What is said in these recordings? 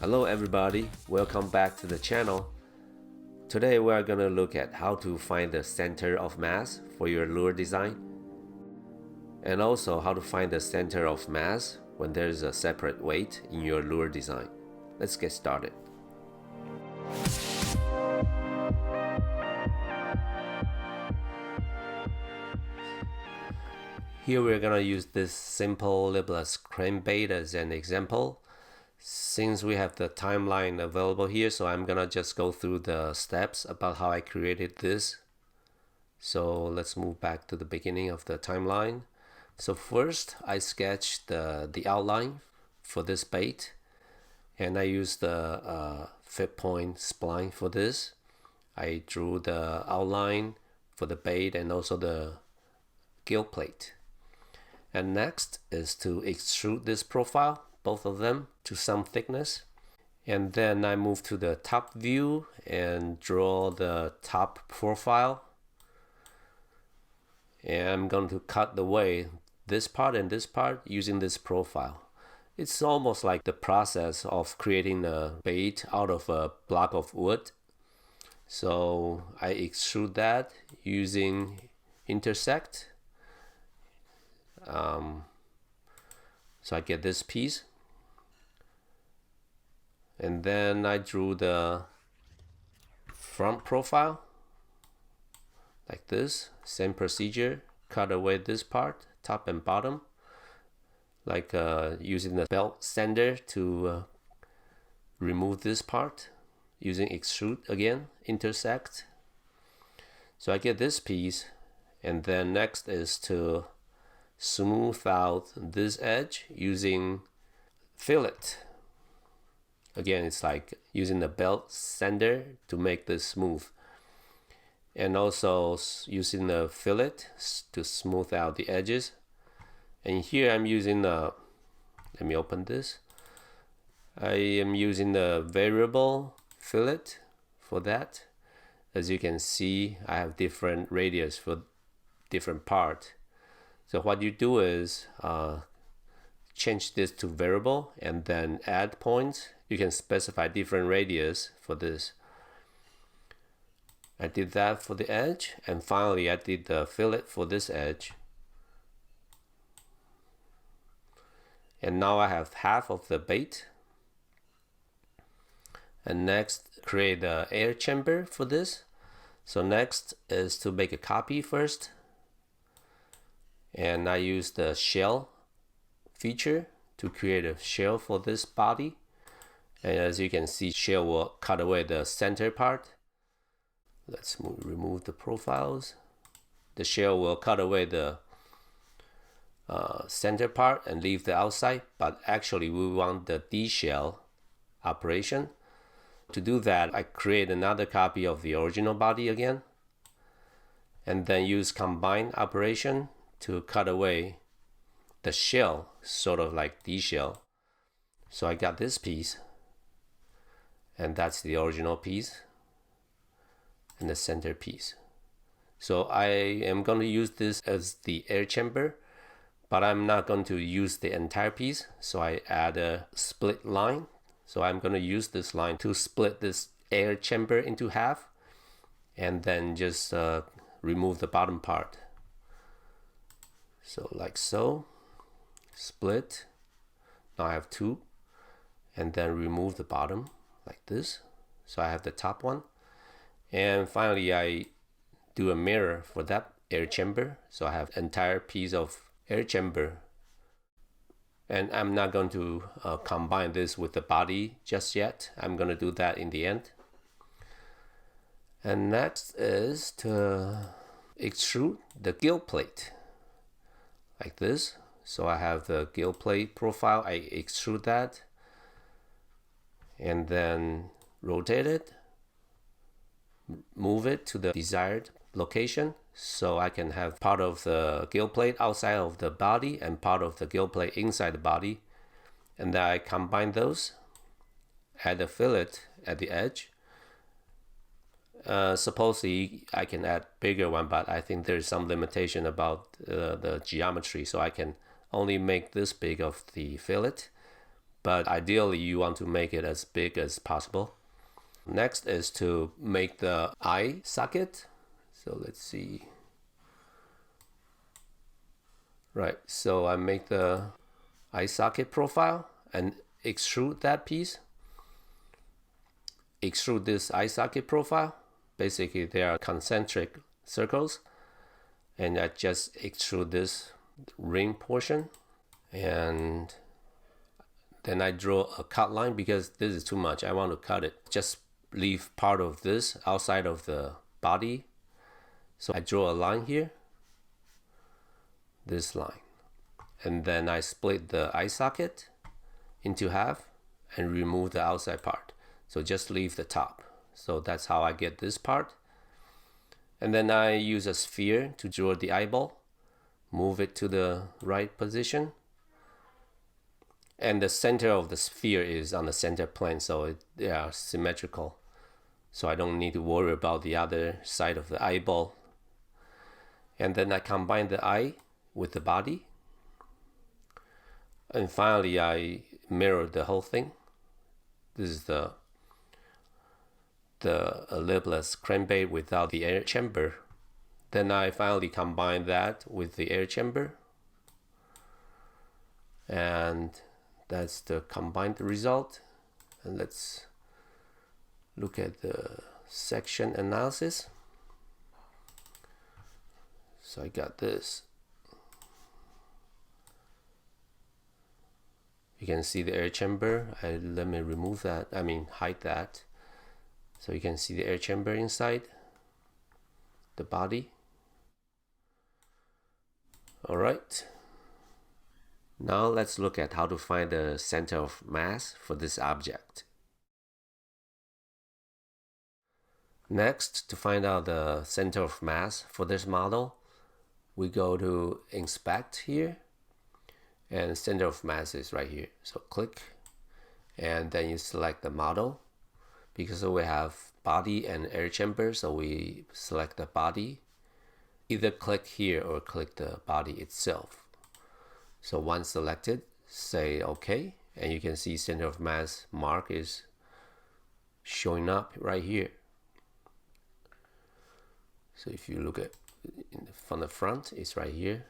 Hello everybody, welcome back to the channel. Today we are gonna look at how to find the center of mass for your lure design, and also how to find the center of mass when there's a separate weight in your lure design. Let's get started. Here we're gonna use this simple lipless crankbait as an example. Since we have the timeline available here, so I'm gonna just go through the steps about how I created this. So let's move back to the beginning of the timeline. So first I sketched the outline for this bait, and I used the fit point spline for this. I drew the outline for the bait and also the gill plate. And next is to extrude this profile, both of them, to some thickness. And then I move to the top view and draw the top profile. And I'm going to cut away this part and this part using this profile. It's almost like the process of creating a bait out of a block of wood. So I extrude that using intersect. So I get this piece. And then I drew the front profile like this. Same procedure, cut away this part, top and bottom, like using the belt sander to remove this part, using extrude again, intersect. So I get this piece, and then next is to smooth out this edge using fillet. Again, it's like using the belt sander to make this smooth, and also using the fillet to smooth out the edges. And here I'm using let me open this. I am using the variable fillet for that. As you can see, I have different radius for different part. So what you do is change this to variable and then add points. You can specify different radius for this. I did that for the edge, and finally I did the fillet for this edge. And now I have half of the bait. And next, create the air chamber for this. So next is to make a copy first. And I use the shell feature to create a shell for this body. And as you can see, shell will cut away the center part. Let's remove the profiles. The shell will cut away the center part and leave the outside, but actually we want the D-shell operation. To do that, I create another copy of the original body again, and then use combine operation to cut away the shell, sort of like D-shell. So I got this piece, and that's the original piece and the center piece. So I am going to use this as the air chamber, but I'm not going to use the entire piece, so I add a split line. So I'm going to use this line to split this air chamber into half, and then just remove the bottom part. So like so, split. Now I have two, and then remove the bottom like this. So I have the top one, and finally I do a mirror for that air chamber. So I have entire piece of air chamber, and I'm not going to combine this with the body just yet. I'm going to do that in the end. And next is to extrude the gill plate like this. So I have the gill plate profile. I extrude that and then rotate it, move it to the desired location, so I can have part of the gill plate outside of the body and part of the gill plate inside the body. And then I combine those, add a fillet at the edge. Supposedly I can add bigger one, but I think there's some limitation about the geometry, so I can only make this big of the fillet. but ideally you want to make it as big as possible. Next is to make the eye socket. So let's see. Right, so I make the eye socket profile and extrude that piece. Extrude this eye socket profile. Basically, they are concentric circles. And I just extrude this ring portion. And then I draw a cut line because this is too much. I want to cut it. Just leave part of this outside of the body. So I draw a line here. This line. And then I split the eye socket into half and remove the outside part. So just leave the top. So that's how I get this part. And then I use a sphere to draw the eyeball. Move it to the right position. And the center of the sphere is on the center plane, so they are symmetrical. So I don't need to worry about the other side of the eyeball. And then I combine the eye with the body. And finally, I mirror the whole thing. This is the lipless crankbait without the air chamber. Then I finally combine that with the air chamber. And that's the combined result. And let's look at the section analysis. So I got this. You can see the air chamber. Let me remove that, hide that. So you can see the air chamber inside the body. All right. Now let's look at how to find the center of mass for this object. Next, to find out the center of mass for this model, we go to Inspect here, and center of mass is right here. So click, and then you select the model. Because we have body and air chamber, so we select the body. Either click here or click the body itself. So once selected, say OK, and you can see center of mass mark is showing up right here. So if you look at from the front, it's right here.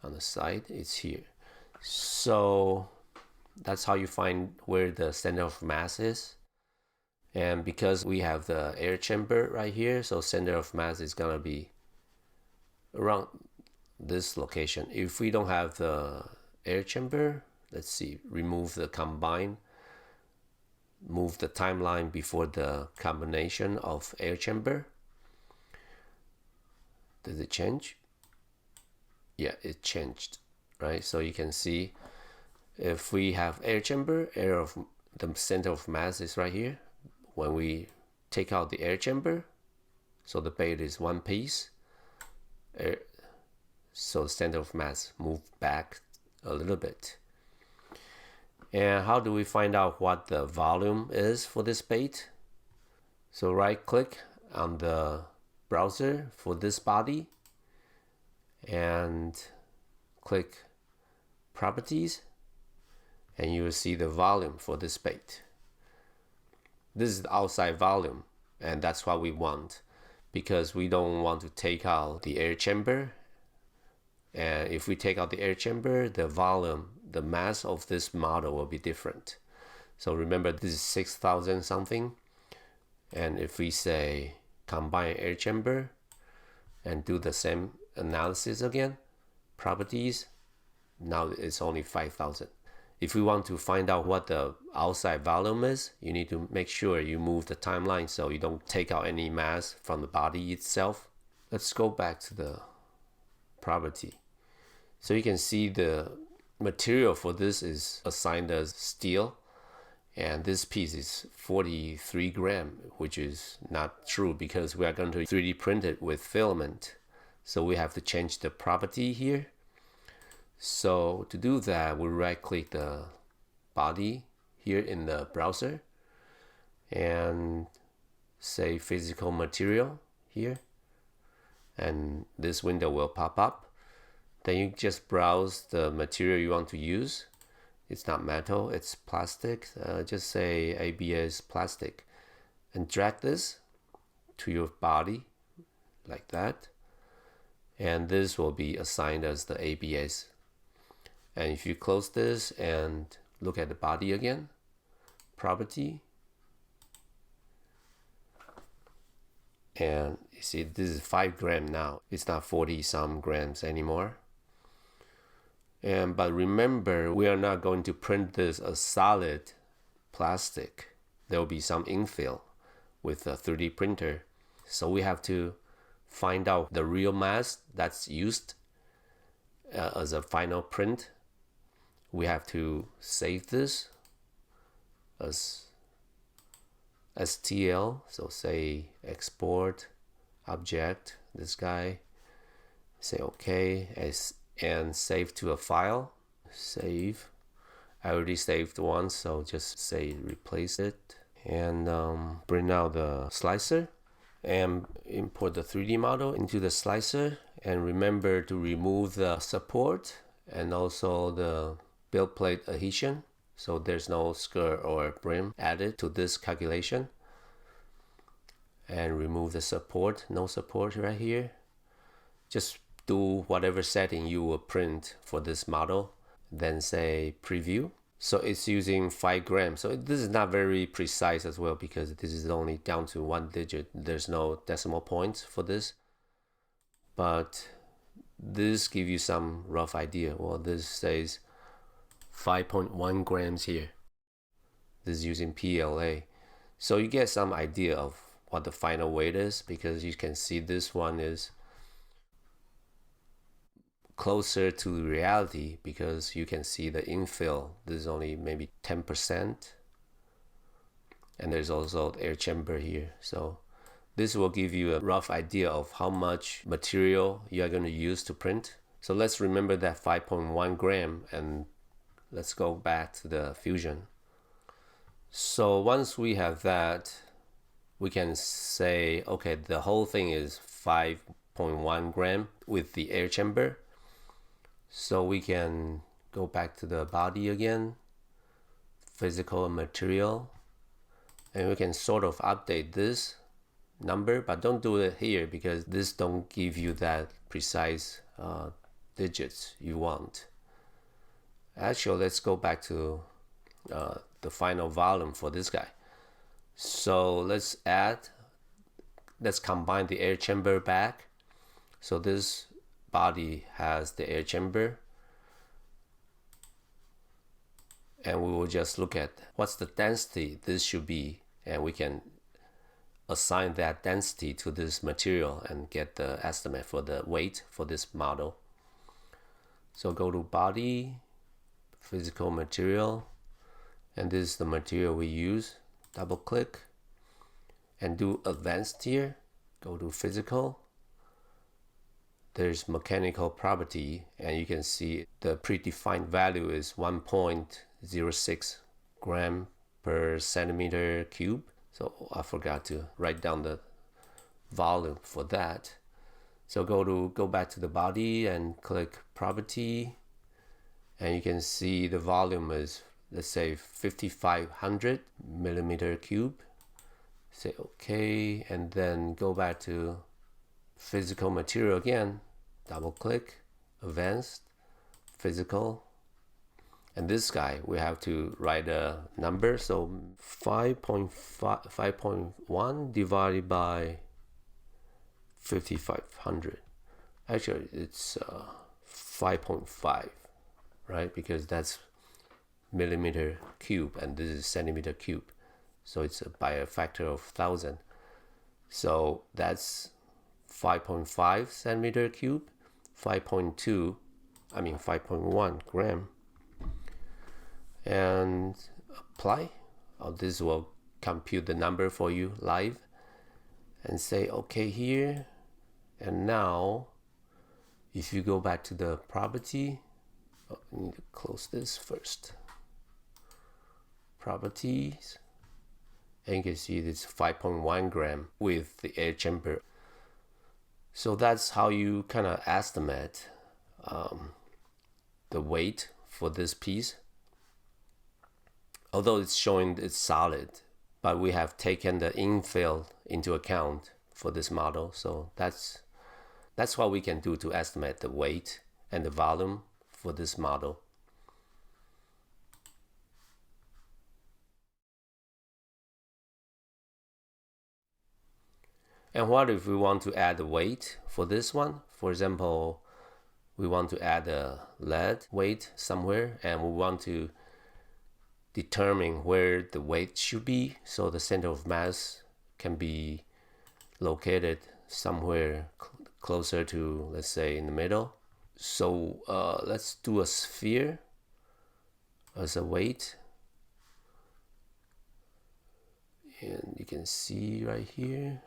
On the side, it's here. So that's how you find where the center of mass is. And because we have the air chamber right here, so center of mass is gonna be around this location. If we don't have the air chamber, let's see, remove the combine, move the timeline before the combination of air chamber. Does it change? Yeah, it changed, right? So you can see if we have air chamber, the center of mass is right here. When we take out the air chamber, so the bait is one piece, so the center of mass moved back a little bit. And how do we find out what the volume is for this bait? So right click on the browser for this body and click Properties, and you will see the volume for this bait. This is the outside volume, and that's what we want because we don't want to take out the air chamber. And if we take out the air chamber, the volume, the mass of this model will be different. So remember, this is 6,000 something. And if we say combine air chamber and do the same analysis again, properties, now it's only 5,000. If we want to find out what the outside volume is, you need to make sure you move the timeline so you don't take out any mass from the body itself. Let's go back to the property. So you can see the material for this is assigned as steel, and this piece is 43 grams, which is not true because we are going to 3D print it with filament. So we have to change the property here. So to do that, we right click the body here in the browser and say physical material here, and this window will pop up. Then you just browse the material you want to use. It's not metal, it's plastic. Just say ABS plastic, and drag this to your body like that, and this will be assigned as the ABS. And if you close this and look at the body again, property, and you see this is 5 grams now. It's not 40 some grams anymore. But remember, we are not going to print this as solid plastic. There will be some infill with a 3D printer. So we have to find out the real mass that's used as a final print. We have to save this as STL. So say export object, this guy. Say OK and save to a file. Save. I already saved once, so just say replace it. And bring out the slicer and import the 3D model into the slicer. And remember to remove the support and also the build plate adhesion, so there's no skirt or brim added to this calculation. And remove the support, no support right here. Just do whatever setting you will print for this model, then say preview. So it's using 5 grams. So this is not very precise as well, because this is only down to 1 digit. There's no decimal points for this. But this gives you some rough idea. Well, this says 5.1 grams here. This is using PLA. So you get some idea of what the final weight is, because you can see this one is closer to reality, because you can see the infill. This is only maybe 10%, and there's also the air chamber here. So this will give you a rough idea of how much material you are going to use to print. So let's remember that 5.1 gram, and let's go back to the Fusion. So once we have that, we can say, okay, the whole thing is 5.1 gram with the air chamber. So we can go back to the body again, physical and material, and we can sort of update this number, but don't do it here because this don't give you that precise digits you want. Actually, let's go back to the final volume for this guy. So let's combine the air chamber back. So this body has the air chamber, and we will just look at what's the density this should be, and we can assign that density to this material and get the estimate for the weight for this model. So go to body, physical material, and this is the material we use. Double click and do advanced here. Go to physical. There's mechanical property, and you can see the predefined value is 1.06 gram per centimeter cube. So I forgot to write down the volume for that. So go back to the body and click property, and you can see the volume is, let's say, 5500 millimeter cube. Say OK, and then go back to physical material again, double click, advanced, physical, and this guy we have to write a number. So 5.1 divided by 5500. Actually it's 5.5, right, because that's millimeter cube and this is centimeter cube, so it's by a factor of 1000. So that's 5.5 centimeter cube, 5.1 gram, and apply. This will compute the number for you live, and say OK here. And now if you go back to the property, I need to close this first, properties, and you can see this 5.1 gram with the air chamber. So that's how you kind of estimate the weight for this piece. although it's showing it's solid, but we have taken the infill into account for this model. So that's what we can do to estimate the weight and the volume for this model. And what if we want to add the weight for this one? For example, we want to add a lead weight somewhere, and we want to determine where the weight should be, so the center of mass can be located somewhere closer to, let's say, in the middle. So let's do a sphere as a weight, and you can see right here.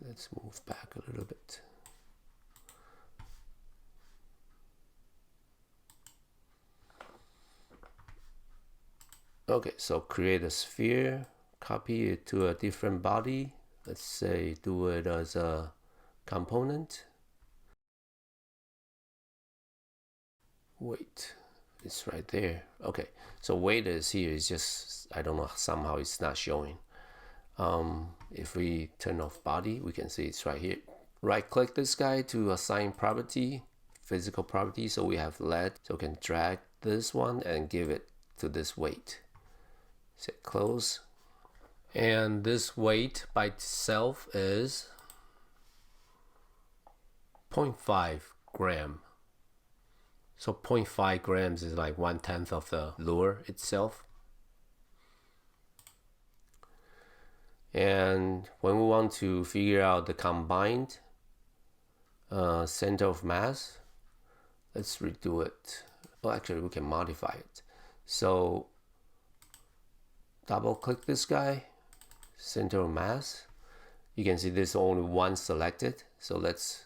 Let's move back a little bit. Okay, so create a sphere, copy it to a different body. Let's say do it as a component. Weight, it's right there. Okay, so weight is here. It's just, I don't know, somehow it's not showing. If we turn off body, we can see it's right here. Right click this guy to assign property, physical property. So we have lead, so we can drag this one and give it to this weight. Say close. And this weight by itself is 0.5 gram. So 0.5 grams is like 1/10 of the lure itself. And when we want to figure out the combined center of mass, let's redo it. Well, actually we can modify it. So double click this guy, center of mass. You can see there's only one selected. So let's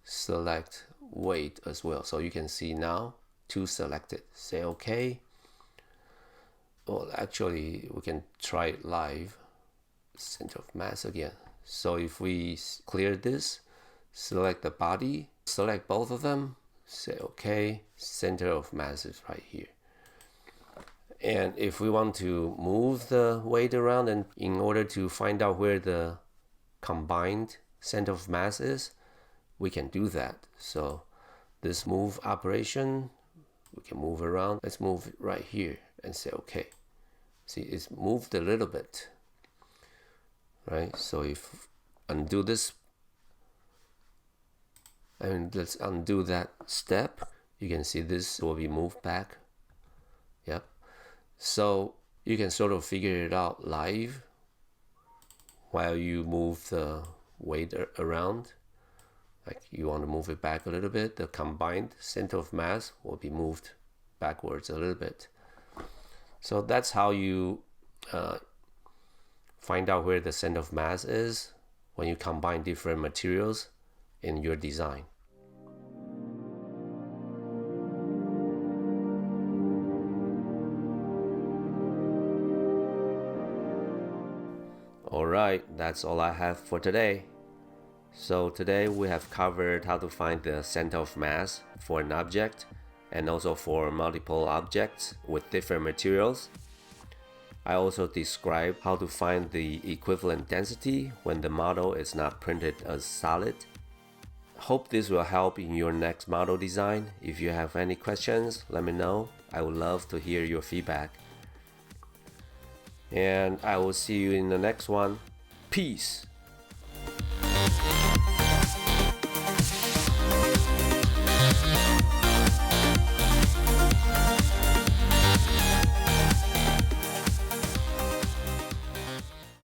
select weight as well. So you can see now 2 selected. Say okay. Well, actually we can try it live. Center of mass again. So if we clear this, select the body, select both of them, say okay, center of mass is right here. And if we want to move the weight around, and in order to find out where the combined center of mass is, we can do that. So this move operation, we can move around. Let's move it right here and say okay. See, it's moved a little bit. Right, so if undo this and let's undo that step, you can see this will be moved back. Yep. So you can sort of figure it out live while you move the weight around. Like you want to move it back a little bit, the combined center of mass will be moved backwards a little bit. So that's how you find out where the center of mass is when you combine different materials in your design. Alright, that's all I have for today. So today we have covered how to find the center of mass for an object and also for multiple objects with different materials. I also described how to find the equivalent density when the model is not printed as solid. Hope this will help in your next model design. If you have any questions, let me know. I would love to hear your feedback. And I will see you in the next one. Peace!